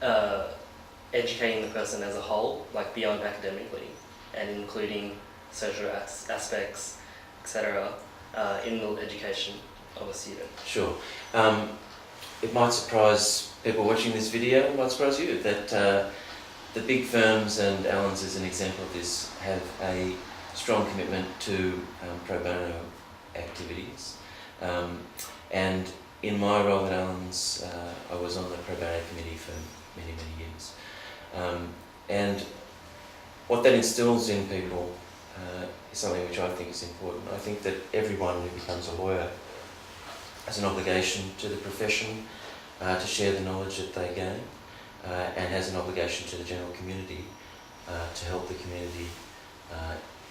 uh, educating the person as a whole, like beyond academically, and including social aspects, etc., in the education of a student. Sure. It might surprise people watching this video, it might surprise you, that the big firms, and Allen's is an example of this, have a strong commitment to pro bono activities. And in my role at Allen's, I was on the pro bono committee for many, many years. And what that instills in people is something which I think is important. I think that everyone who becomes a lawyer has an obligation to the profession to share the knowledge that they gain, and has an obligation to the general community to help the community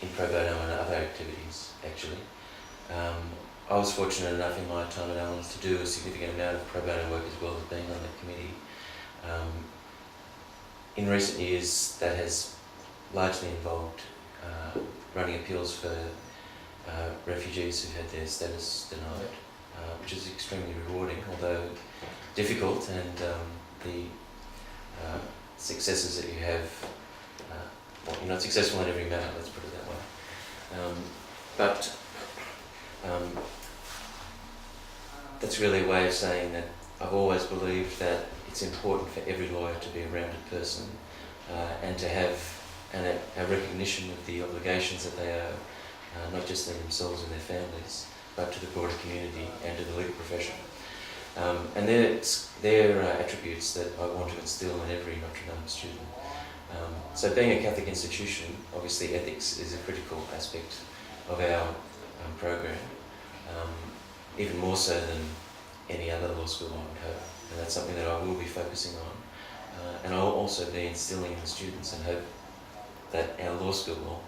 in pro bono and other activities, actually. I was fortunate enough in my time at Allen's to do a significant amount of pro bono work as well as being on the committee. In recent years, that has largely involved running appeals for refugees who've had their status denied, which is extremely rewarding, although difficult, and the successes that you have, well, you're not successful in every matter, let's put it that way. But that's really a way of saying that I've always believed that it's important for every lawyer to be a rounded person, and to have a recognition of the obligations that they owe, not just to themselves and their families, but to the broader community and to the legal profession. And they're attributes that I want to instill in every Notre Dame student. So being a Catholic institution, obviously ethics is a critical aspect of our program, even more so than any other law school I would hope. And that's something that I will be focusing on. And I'll also be instilling in the students, and hope that our law school will,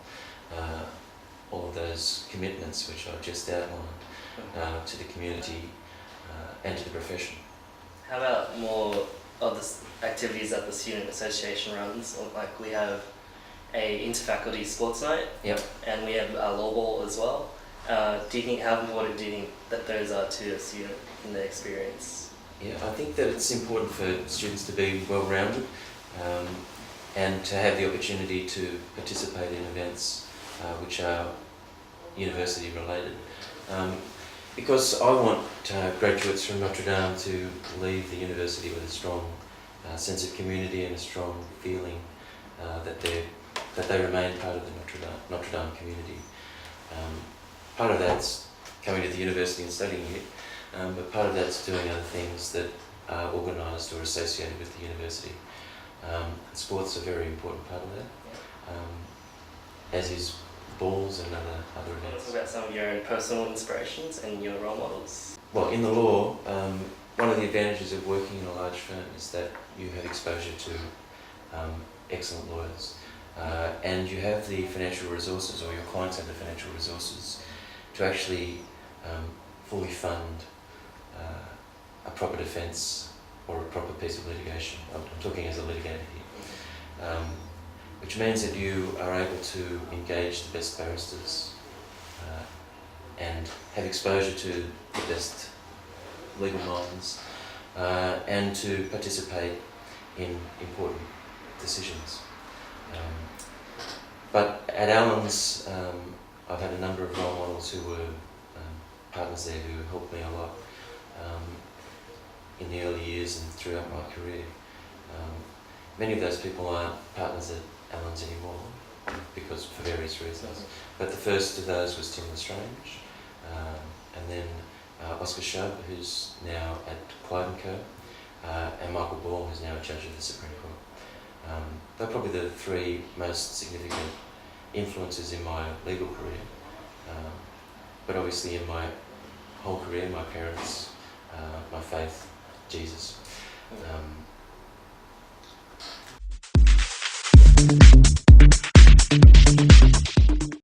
all of those commitments which I've just outlined to the community and to the profession. How about more of the activities that the Student Association runs? Like we have a interfaculty sports night, Yep. and we have a law ball as well. Do you think, how important do you think that those are to a student in their experience? Yeah, I think that it's important for students to be well-rounded, and to have the opportunity to participate in events which are university related. Because I want graduates from Notre Dame to leave the university with a strong sense of community and a strong feeling that they remain part of the Notre Dame community. Part of that's coming to the university and studying here, but part of that's doing other things that are organised or associated with the university. Sports are a very important part of that, as is balls and other events. Talk about some of your own personal inspirations and your role models. Well, in the law, one of the advantages of working in a large firm is that you have exposure to excellent lawyers, and you have the financial resources, or your clients have the financial resources, to actually fully fund a proper defence or a proper piece of litigation. I'm talking as a litigator here. Which means that you are able to engage the best barristers and have exposure to the best legal minds, and to participate in important decisions. But at Allen's, I've had a number of role models who were partners there who helped me a lot in the early years and throughout my career. Many of those people aren't partners at Allen's anymore, because for various reasons. But the first of those was Tim Lestrange, and then Oscar Shub, who's now at Clyde & Co, and Michael Ball, who's now a judge of the Supreme Court. They're probably the three most significant influences in my legal career. But obviously in my whole career, my parents, my faith, Jesus.